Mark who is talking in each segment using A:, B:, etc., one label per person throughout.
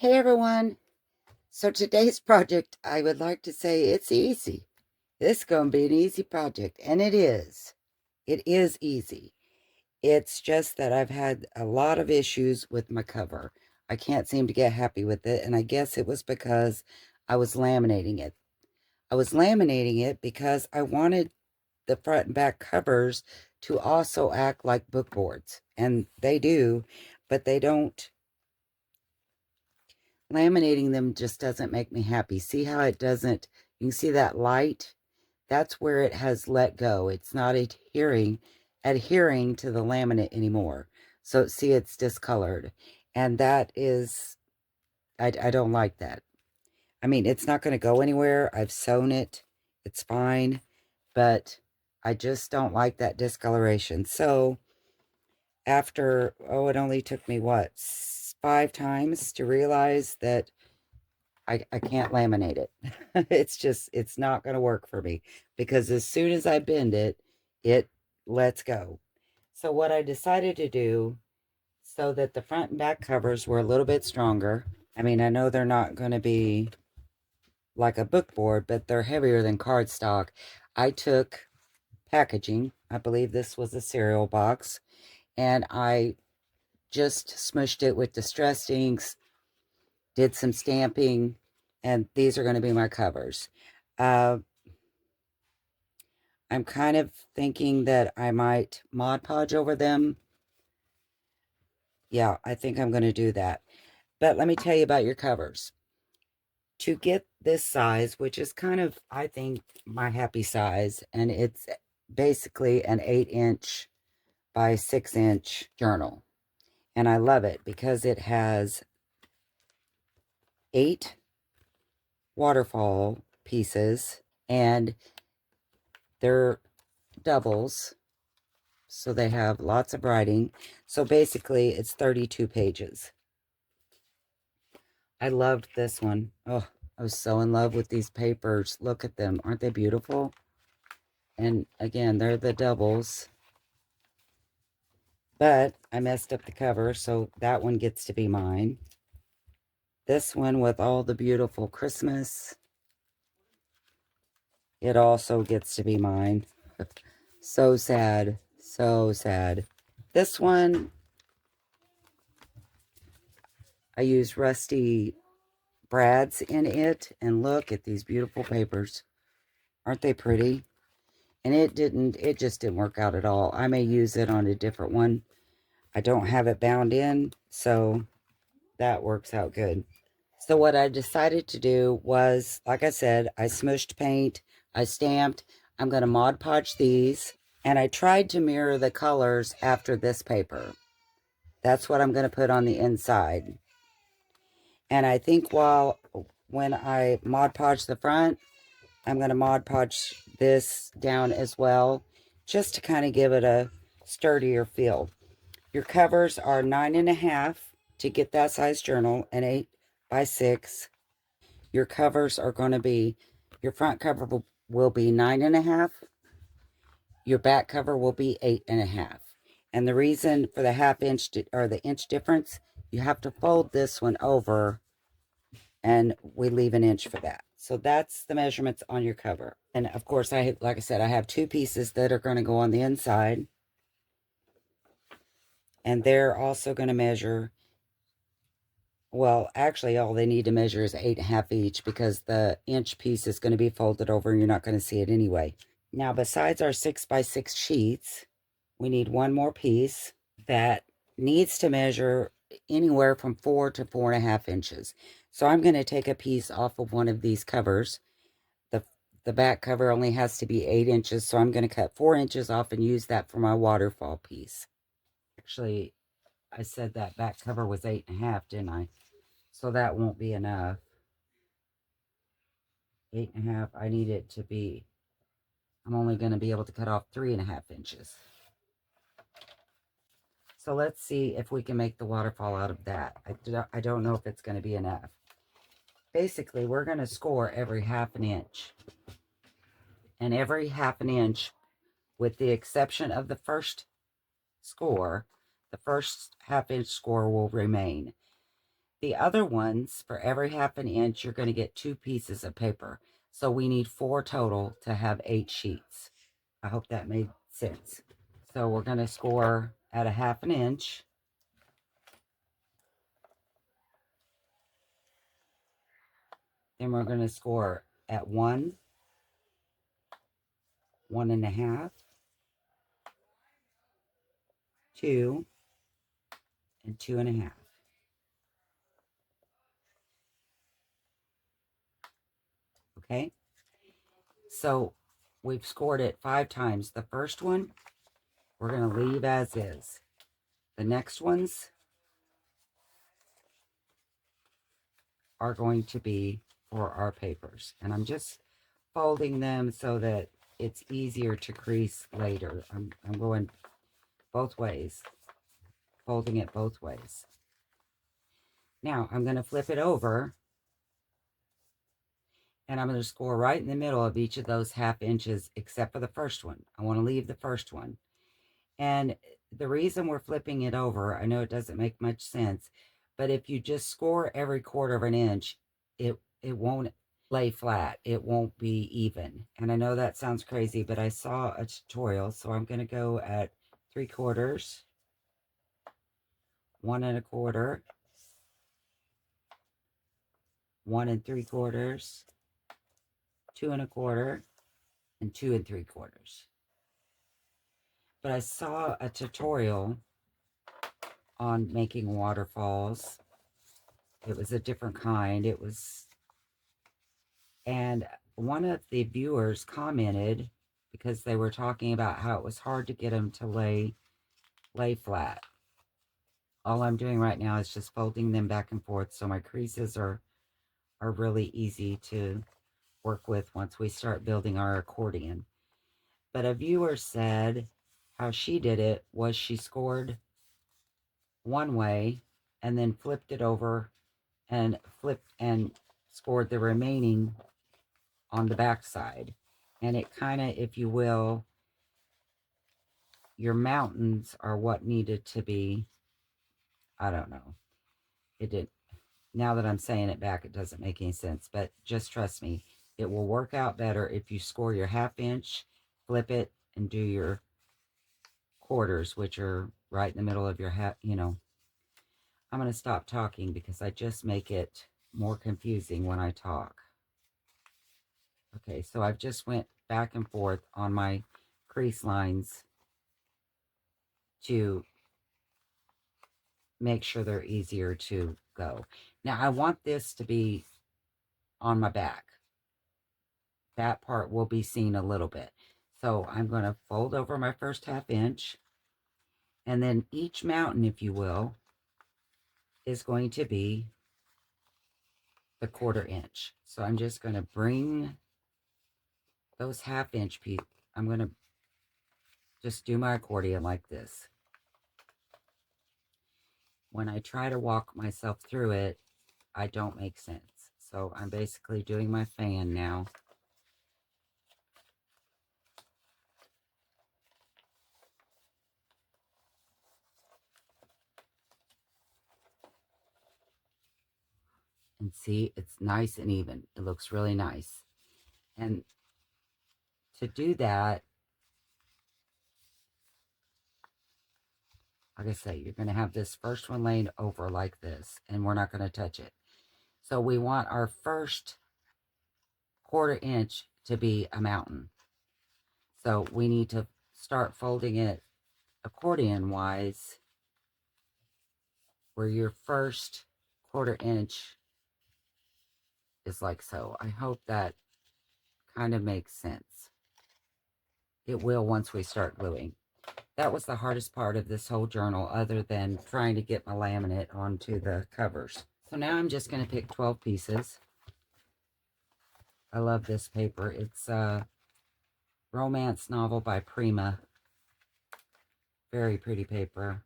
A: Hey everyone. So today's project, I would like to say it's easy. This is going to be an easy project, and it is. It is easy. It's just that I've had a lot of issues with my cover. I can't seem to get happy with it, and I guess it was because I was laminating it. I was laminating it because I wanted the front and back covers to also act like book boards, and they do, but they don't. Laminating them just doesn't make me happy. See how it doesn't, you can see that light? That's where it has let go. It's not adhering to the laminate anymore. So see, it's discolored. And that is, I don't like that. I mean, it's not going to go anywhere. I've sewn it. It's fine. But I just don't like that discoloration. So after, oh, it only took me what, 5 times to realize that I can't laminate it. It's not going to work for me because as soon as I bend it, it lets go. So what I decided to do so that the front and back covers were a little bit stronger. I mean, I know they're not going to be like a book board, but they're heavier than cardstock. I took packaging. I believe this was a cereal box, and I just smushed it with distressed inks, did some stamping, and these are going to be my covers. Uh, I'm kind of thinking that I might Mod Podge over them. Yeah, I think I'm going to do that. But let me tell you about your covers. To get this size, which is kind of, I think, my happy size, and it's basically an 8-inch by 6-inch journal. And I love it because it has 8 waterfall pieces, and they're doubles, so they have lots of writing. So basically, it's 32 pages. I loved this one. Oh, I was so in love with these papers. Look at them. Aren't they beautiful? And again, they're the doubles. But I messed up the cover, so that one gets to be mine. This one with all the beautiful Christmas, it also gets to be mine. So sad. So sad. This one, I use Rusty Brads in it. And look at these beautiful papers. Aren't they pretty? And it just didn't work out at all. I may use it on a different one. I don't have it bound in, so that works out good. So what I decided to do was, like I said, I smushed paint, I stamped. I'm going to Mod Podge these, and I tried to mirror the colors after this paper. That's what I'm going to put on the inside. And I think when I Mod Podge the front, I'm going to Mod Podge this down as well, just to kind of give it a sturdier feel. Your covers are 9.5 to get that size journal, and 8 by 6. Your covers are going to be, your front cover will be 9.5. Your back cover will be 8.5. And the reason for the half inch or the inch difference, you have to fold this one over, and we leave an inch for that. So that's the measurements on your cover. And of course, like I said, I have 2 pieces that are going to go on the inside. And they're also going to measure, well, actually, all they need to measure is 8.5 each, because the inch piece is going to be folded over and you're not going to see it anyway. Now, besides our 6 by 6 sheets, we need one more piece that needs to measure anywhere from 4 to 4.5 inches. So I'm going to take a piece off of one of these covers. The back cover only has to be 8 inches, so I'm going to cut 4 inches off and use that for my waterfall piece. Actually, I said that back cover was 8.5, didn't I? So that won't be enough. 8.5, I need it to be, I'm only going to be able to cut off 3.5 inches. So let's see if we can make the waterfall out of that. I don't know if it's going to be enough. Basically, we're going to score every 1/2 inch. And every 1/2 inch, with the exception of the first score, the first 1/2 inch score will remain. The other ones, for every 1/2 inch, you're going to get 2 pieces of paper. So we need 4 total to have 8 sheets. I hope that made sense. So we're going to score at a 1/2 inch. Then we're going to score at 1, 1.5, 2, and 2.5. Okay? So we've scored it 5 times. The first one, we're going to leave as is. The next ones are going to be for our papers. And I'm just folding them so that it's easier to crease later. I'm going both ways, folding it both ways. Now I'm going to flip it over, and I'm going to score right in the middle of each of those 1/2 inches, except for the first one. I want to leave the first one. And the reason we're flipping it over, I know it doesn't make much sense, but if you just score every 1/4 of an inch, it won't lay flat. It won't be even. And I know that sounds crazy, but I saw a tutorial, so I'm going to go at 3/4, 1 1/4, 1 3/4, 2 1/4, and 2 3/4. But I saw a tutorial on making waterfalls. It was a different kind. And one of the viewers commented, because they were talking about how it was hard to get them to lay flat. All I'm doing right now is just folding them back and forth, so my creases are really easy to work with once we start building our accordion. But a viewer said how she did it was she scored one way and then flipped it over and scored the remaining on the back side. And it kind of, if you will, your mountains are what needed to be, I don't know. It did. Now that I'm saying it back, it doesn't make any sense, but just trust me, it will work out better if you score your 1/2 inch, flip it, and do your quarters, which are right in the middle of your hat. I'm going to stop talking because I just make it more confusing when I talk. Okay, so I've just went back and forth on my crease lines to make sure they're easier to go. Now, I want this to be on my back. That part will be seen a little bit. So I'm going to fold over my first 1/2 inch, and then each mountain, if you will, is going to be the 1/4 inch. So I'm just going to bring those 1/2 inch pieces. I'm going to just do my accordion like this. When I try to walk myself through it, I don't make sense. So I'm basically doing my fan now. And see, it's nice and even. It looks really nice. And to do that, like I say, you're going to have this first one laying over like this, and we're not going to touch it. So we want our first 1/4 inch to be a mountain. So we need to start folding it accordion-wise, where your first 1/4 inch is like so. I hope that kind of makes sense. It will once we start gluing. That was the hardest part of this whole journal, other than trying to get my laminate onto the covers. So now I'm just going to pick 12 pieces. I love this paper. It's a romance novel by Prima. Very pretty paper.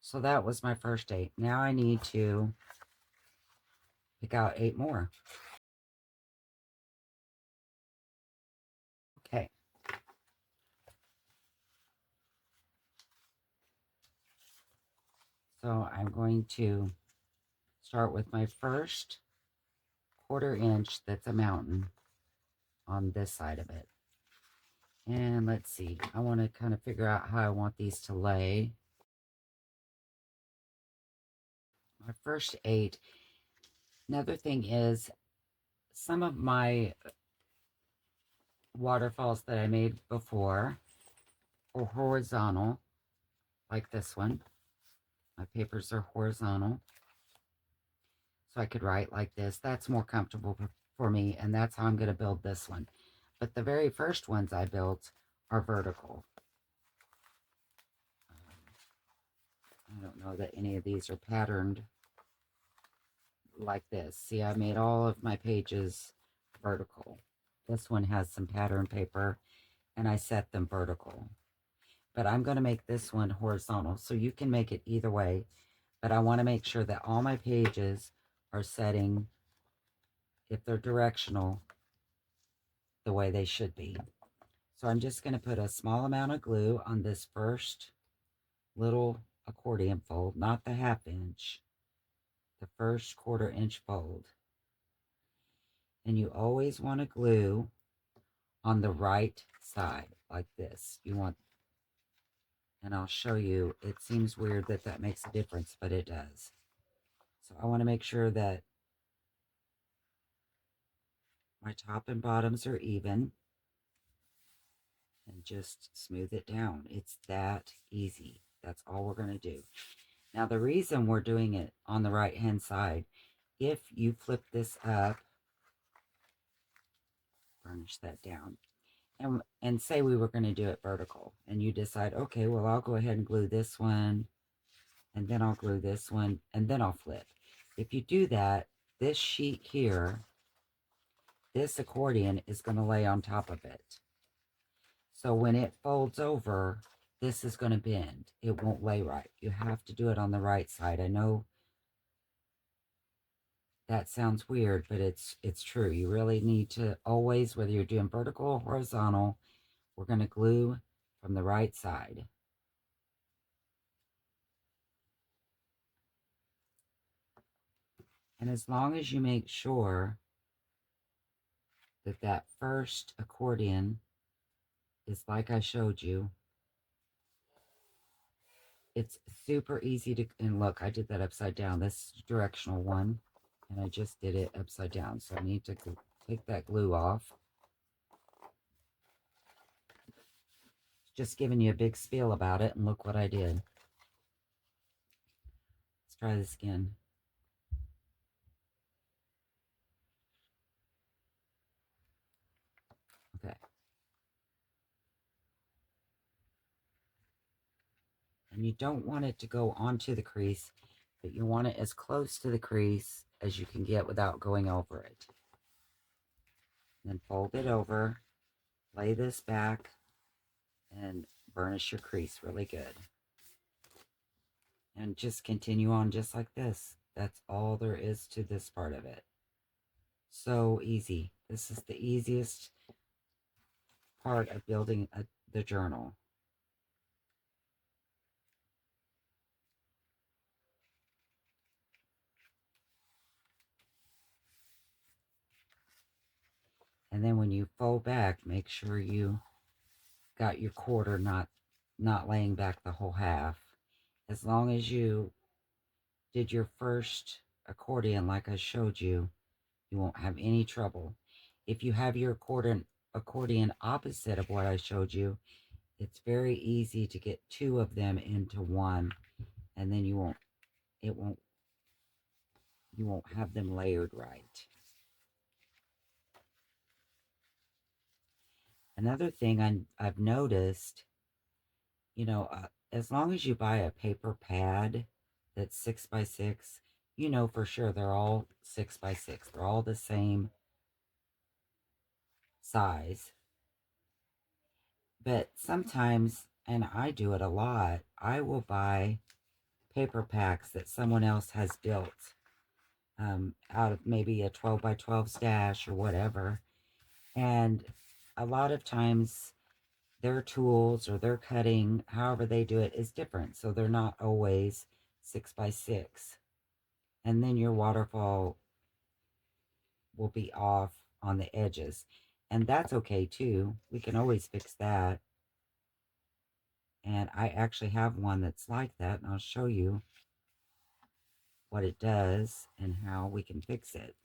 A: So that was my first 8. Now I need to pick out 8 more. Okay. So I'm going to start with my first 1/4 inch that's a mountain on this side of it. And let's see, I want to kind of figure out how I want these to lay. My first 8. Another thing is, some of my waterfalls that I made before are horizontal, like this one. My papers are horizontal, so I could write like this. That's more comfortable for me, and that's how I'm going to build this one. But the very first ones I built are vertical. I don't know that any of these are patterned like this. See, I made all of my pages vertical. This one has some pattern paper, and I set them vertical. But I'm going to make this one horizontal, so you can make it either way. But I want to make sure that all my pages are setting, if they're directional, the way they should be. So I'm just going to put a small amount of glue on this first little accordion fold, not the 1/2 inch, the first 1/4 inch fold. And you always want to glue on the right side, like this. You want, and I'll show you, it seems weird that that makes a difference, but it does. So I want to make sure that my top and bottoms are even, and just smooth it down. It's that easy. That's all we're going to do. Now, the reason we're doing it on the right hand side, if you flip this up, burnish that down, and say we were going to do it vertical, and you decide, okay, well, I'll go ahead and glue this one, and then I'll glue this one, and then I'll flip. If you do that, this sheet here, this accordion is going to lay on top of it. So when it folds over, this is going to bend. It won't lay right. You have to do it on the right side. I know that sounds weird, but it's true. You really need to always, whether you're doing vertical or horizontal, we're going to glue from the right side. And as long as you make sure that that first accordion is like I showed you, it's super easy to, and look, I did that upside down. This directional one, and I just did it upside down. So I need to take that glue off. Just giving you a big spiel about it, and look what I did. Let's try this again. Okay. And you don't want it to go onto the crease, but you want it as close to the crease as you can get without going over it. Then fold it over, lay this back, and burnish your crease really good. And just continue on just like this. That's all there is to this part of it. So easy. This is the easiest part of building the journal. And then when you fold back, make sure you got your 1/4 not laying back the whole half. As long as you did your first accordion like I showed you, you won't have any trouble. If you have your accordion opposite of what I showed you, it's very easy to get 2 of them into one, and then you won't have them layered right. Another thing I've noticed, as long as you buy a paper pad that's 6 by 6, you know for sure they're all 6 by 6. They're all the same size. But sometimes, and I do it a lot, I will buy paper packs that someone else has built out of maybe a 12 by 12 stash or whatever. And a lot of times their tools or their cutting, however they do it, is different. So they're not always 6x6. And then your waterfall will be off on the edges. And that's okay too. We can always fix that. And I actually have one that's like that, and I'll show you what it does and how we can fix it.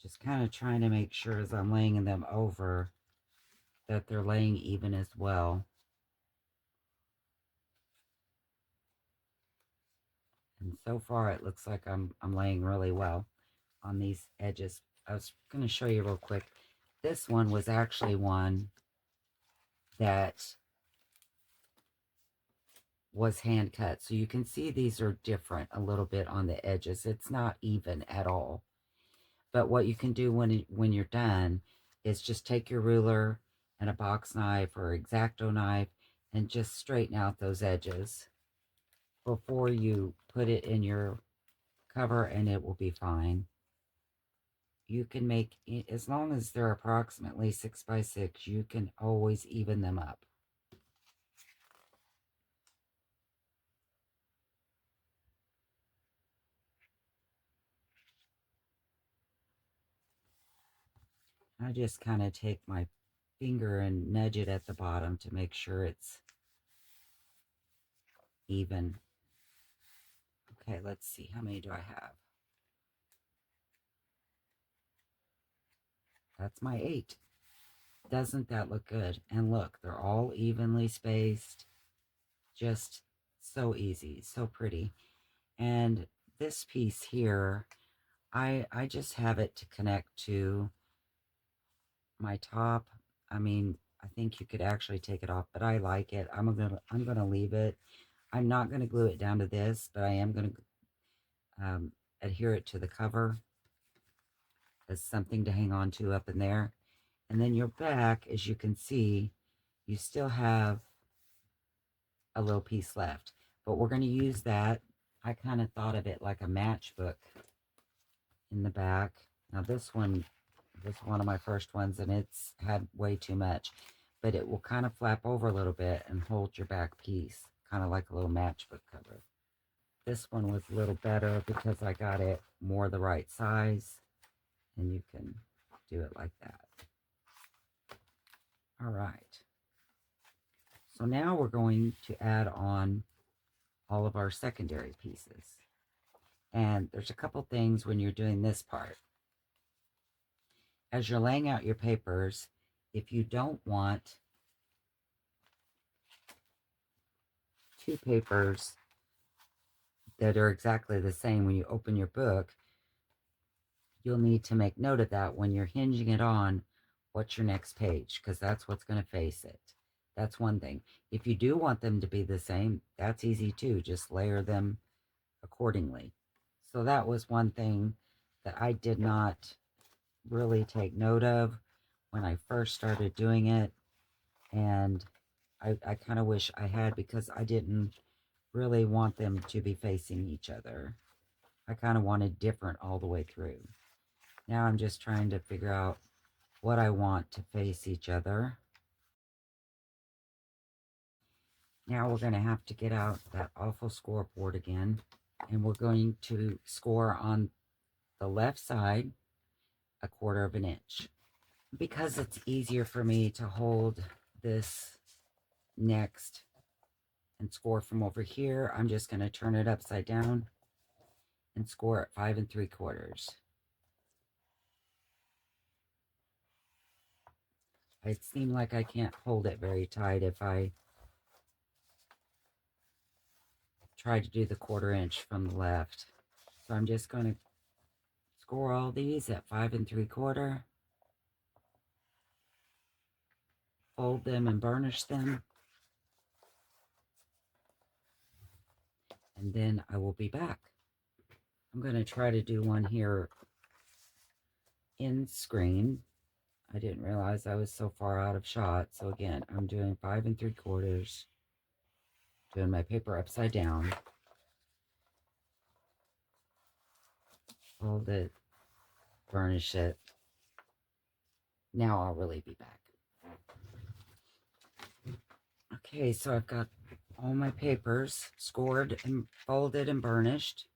A: Just kind of trying to make sure as I'm laying them over that they're laying even as well. And so far it looks like I'm laying really well on these edges. I was going to show you real quick. This one was actually one that was hand cut. So you can see these are different a little bit on the edges. It's not even at all. But what you can do when you're done is just take your ruler and a box knife or X-Acto knife and just straighten out those edges before you put it in your cover, and it will be fine. You can make, as long as they're approximately 6x6, you can always even them up. I just kind of take my finger and nudge it at the bottom to make sure it's even. Okay, let's see. How many do I have? That's my 8. Doesn't that look good? And look, they're all evenly spaced. Just so easy, so pretty. And this piece here, I just have it to connect to my top. I mean, I think you could actually take it off, but I like it. I'm gonna leave it. I'm not gonna glue it down to this, but I am gonna adhere it to the cover as something to hang on to up in there. And then your back, as you can see, you still have a little piece left, but we're going to use that. I kind of thought of it like a matchbook in the back. Now this one was one of my first ones, and it's had way too much, but it will kind of flap over a little bit and hold your back piece, kind of like a little matchbook cover. This one was a little better because I got it more the right size, and you can do it like that. All right. So now we're going to add on all of our secondary pieces. And there's a couple things when you're doing this part. As you're laying out your papers, if you don't want two papers that are exactly the same when you open your book, you'll need to make note of that when you're hinging it on what's your next page, because that's what's going to face it. That's one thing. If you do want them to be the same, that's easy too. Just layer them accordingly. So that was one thing that I did not really take note of when I first started doing it, and I kind of wish I had, because I didn't really want them to be facing each other. I kind of wanted different all the way through. Now I'm just trying to figure out what I want to face each other. Now we're going to have to get out that awful scoreboard again, and we're going to score on the left side 1/4 inch. Because it's easier for me to hold this next and score from over here, I'm just going to turn it upside down and score at 5 3/4. It seemed like I can't hold it very tight if I try to do the 1/4 inch from the left. So I'm just going to score all these at 5 3/4, fold them and burnish them. and then I will be back. I'm going to try to do one here in screen. I didn't realize I was so far out of shot. So again, I'm doing 5 3/4, doing my paper upside down, fold it, burnish it. Now I'll really be back. Okay, so I've got all my papers scored and folded and burnished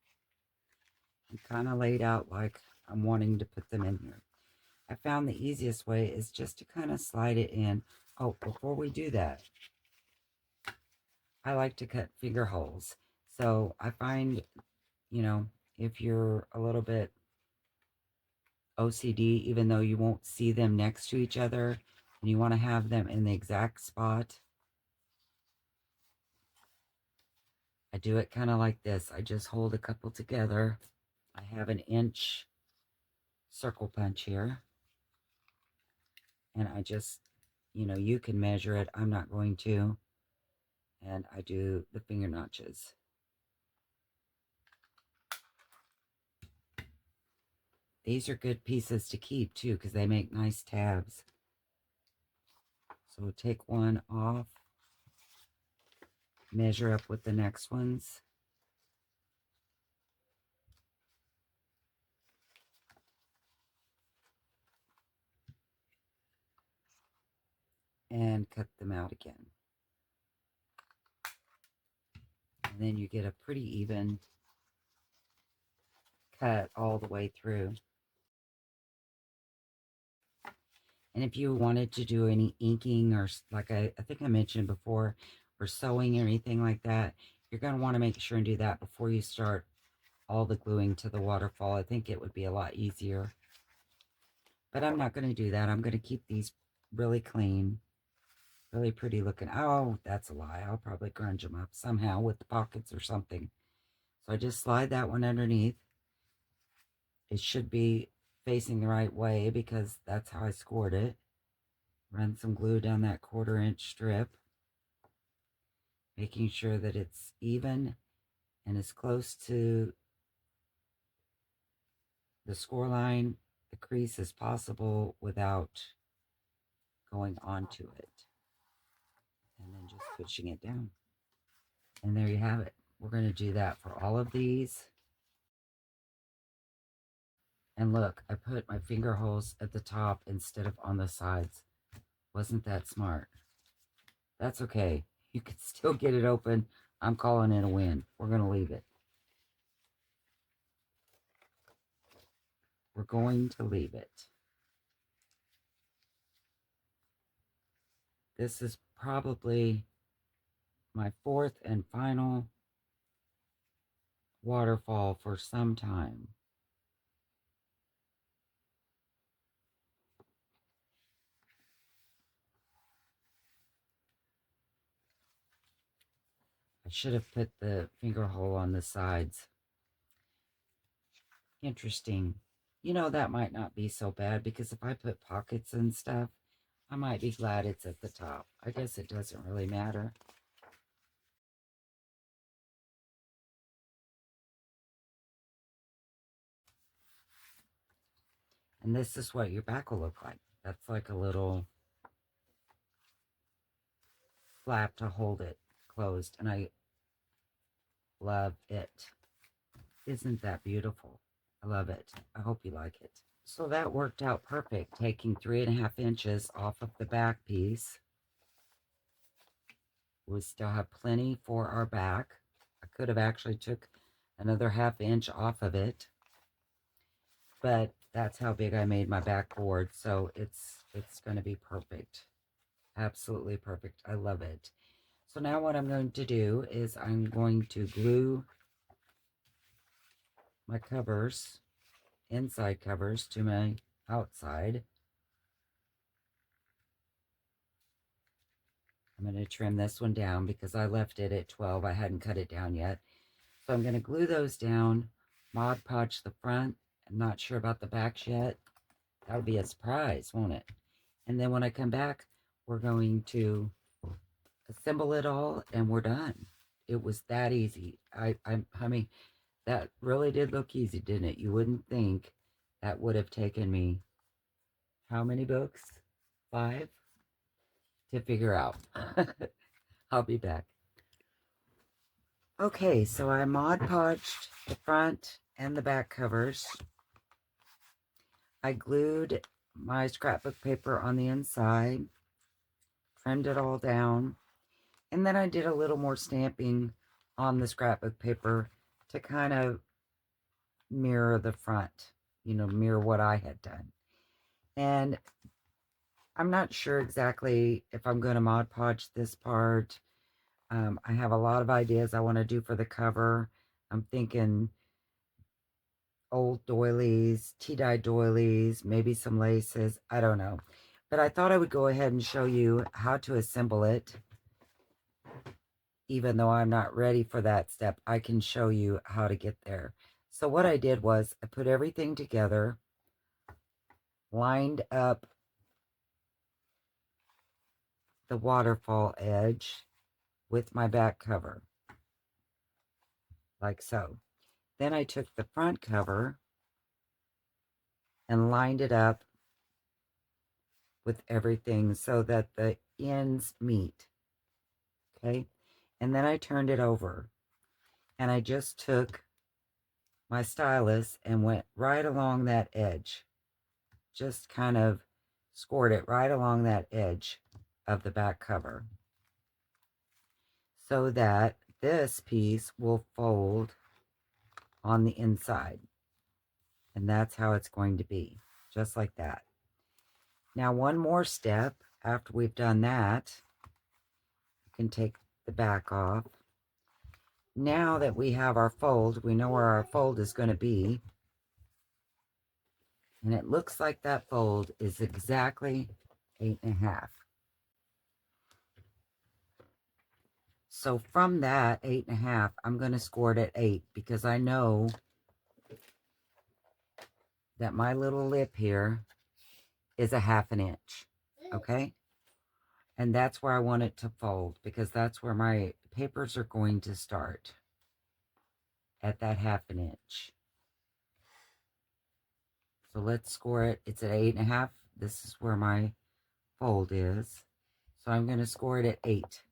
A: and kind of laid out like I'm wanting to put them in here. I found the easiest way is just to kind of slide it in. Oh, before we do that, I like to cut finger holes. So I find, you know, if you're a little bit OCD, even though you won't see them next to each other, and you want to have them in the exact spot, I do it kind of like this. I just hold a couple together. I have an inch circle punch here, and I just, you know, you can measure it. I'm not going to. And I do the finger notches. These are good pieces to keep too, because they make nice tabs. So take one off, measure up with the next ones, and cut them out again. And then you get a pretty even cut all the way through. And if you wanted to do any inking or, like I think I mentioned before, or sewing or anything like that, you're going to want to make sure and do that before you start all the gluing to the waterfall. I think it would be a lot easier. But I'm not going to do that. I'm going to keep these really clean, really pretty looking. Oh, that's a lie. I'll probably grunge them up somehow with the pockets or something. So I just slide that one underneath. It should be facing the right way because that's how I scored it. Run some glue down that 1/4 inch strip, making sure that it's even and as close to the score line, the crease, as possible without going onto it. And then just pushing it down. And there you have it. We're going to do that for all of these. And look, I put my finger holes at the top instead of on the sides. Wasn't that smart? That's okay. You can still get it open. I'm calling it a win. We're going to leave it. We're going to leave it. This is probably my 4th and final waterfall for some time. I should have put the finger hole on the sides. Interesting. You know, that might not be so bad because if I put pockets and stuff, I might be glad it's at the top. I guess it doesn't really matter. And this is what your back will look like. That's like a little flap to hold it closed. And I love it. Isn't that beautiful? I love it. I hope you like it. So that worked out perfect, taking 3.5 inches off of the back piece. We still have plenty for our back. I could have actually took another 1/2 inch off of it, but that's how big I made my backboard, so it's going to be perfect. Absolutely perfect. I love it. So now what I'm going to do is I'm going to glue my covers, inside covers, to my outside. I'm going to trim this one down because I left it at 12. I hadn't cut it down yet. So I'm going to glue those down, Mod Podge the front. I'm not sure about the backs yet. That'll be a surprise, won't it? And then when I come back, we're going to assemble it all and we're done. It was that easy. I mean, that really did look easy, didn't it? You wouldn't think that would have taken me how many books? 5 to figure out. I'll be back. Okay, so I Mod Podged the front and the back covers. I glued my scrapbook paper on the inside, trimmed it all down, and then I did a little more stamping on the scrapbook paper to kind of mirror the front, mirror what I had done. And I'm not sure exactly if I'm going to Mod Podge this part. I have a lot of ideas I want to do for the cover. I'm thinking old doilies, tea-dye doilies, maybe some laces. I don't know. But I thought I would go ahead and show you how to assemble it. Even though I'm not ready for that step, I can show you how to get there. So what I did was I put everything together, lined up the waterfall edge with my back cover, like so. Then I took the front cover and lined it up with everything so that the ends meet, okay? And then I turned it over, and I just took my stylus and went right along that edge, just kind of scored it right along that edge of the back cover so that this piece will fold on the inside. And that's how it's going to be, just like that. Now, one more step after we've done that, you can take the back off. Now that we have our fold, we know where our fold is going to be. And it looks like that fold is exactly 8.5. So from that 8.5, I'm going to score it at 8 because I know that my little lip here is a 1/2 inch. Okay? And that's where I want it to fold because that's where my papers are going to start, at that 1/2 inch. So let's score it. It's at 8.5. This is where my fold is. So I'm going to score it at 8.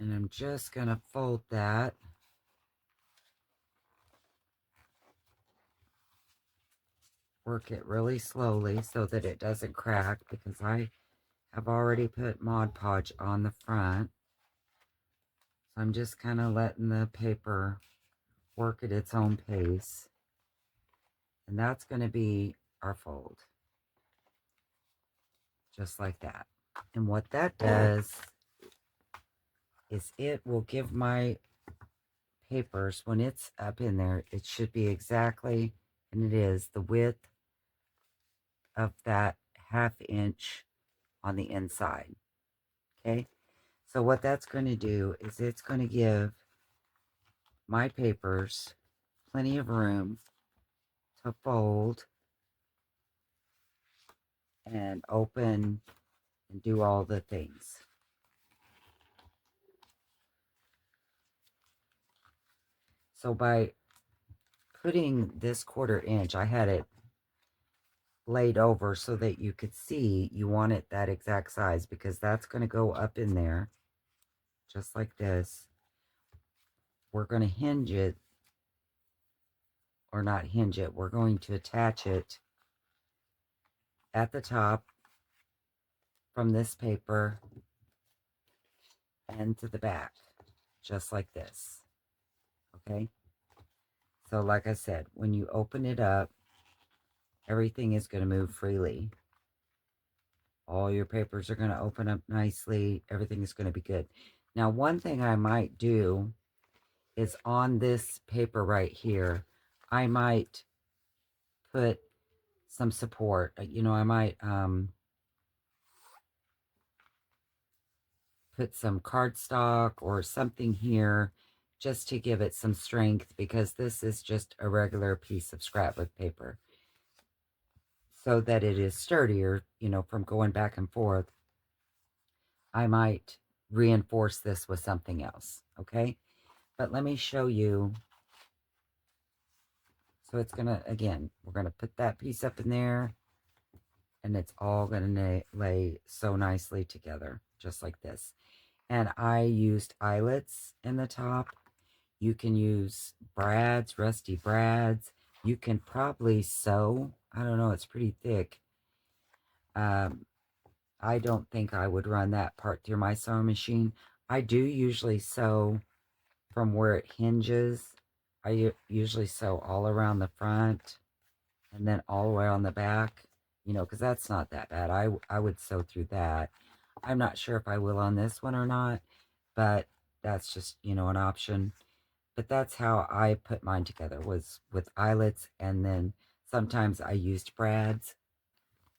A: And I'm just going to fold that. Work it really slowly so that it doesn't crack because I have already put Mod Podge on the front. So I'm just kind of letting the paper work at its own pace. And that's going to be our fold. Just like that. And what that does is it will give my papers, when it's up in there, it should be exactly, and it is, the width of that 1/2 inch on the inside. Okay? So what that's going to do is it's going to give my papers plenty of room to fold and open and do all the things. So by putting this 1/4 inch, I had it laid over so that you could see you want it that exact size because that's going to go up in there just like this. We're going to hinge it, or not hinge it, we're going to attach it at the top from this paper and to the back, just like this. Okay? So like I said, when you open it up, everything is going to move freely. All your papers are going to open up nicely. Everything is going to be good. Now, one thing I might do is on this paper right here, I might put some support. I might put some cardstock or something here just to give it some strength, because this is just a regular piece of scrapbook paper, so that it is sturdier, you know, from going back and forth. I might reinforce this with something else, okay? But let me show you. So it's gonna, again, we're gonna put that piece up in there, and it's all gonna lay so nicely together, just like this. And I used eyelets in the top. You can use brads, rusty brads. You can probably sew. I don't know, it's pretty thick. Um, I don't think I would run that part through my sewing machine. I do usually sew from where it hinges. I usually sew all around the front and then all the way on the back, you know, because that's not that bad. I would sew through that. I'm not sure if I will on this one or not, but that's just, you know, an option. But that's how I put mine together, was with eyelets, and then sometimes I used brads.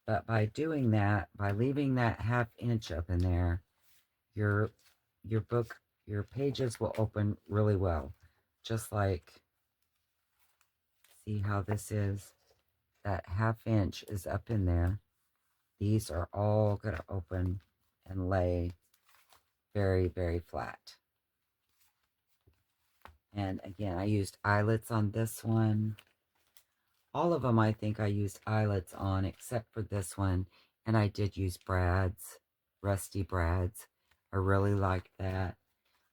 A: But by doing that, by leaving that 1/2 inch up in there, your your book, your pages will open really well. Just like, see how this is? That 1/2 inch is up in there. These are all going to open and lay very, very flat. And again, I used eyelets on this one. All of them, I think I used eyelets on, except for this one. And I did use brads, rusty brads. I really like that.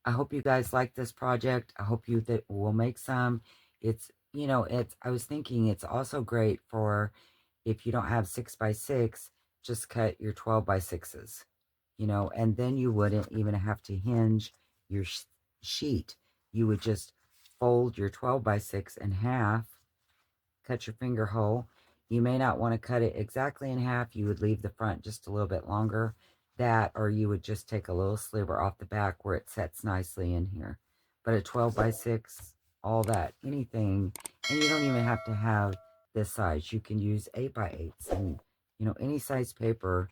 A: I hope you guys like this project. I hope you will make some. It's, you know, I was thinking it's also great for if you don't have 6x6, just cut your 12x6s, you know, and then you wouldn't even have to hinge your sheet. You would just fold your 12x6 in half, cut your finger hole. You may not want to cut it exactly in half. You would leave the front just a little bit longer. That, or you would just take a little sliver off the back where it sets nicely in here. But a 12x6, all that, anything, and you don't even have to have this size. You can use 8x8s, and you know, any size paper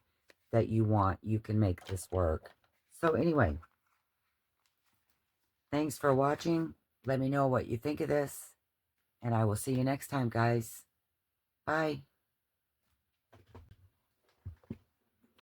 A: that you want, you can make this work. So anyway, thanks for watching. Let me know what you think of this, and I will see you next time, guys. Bye.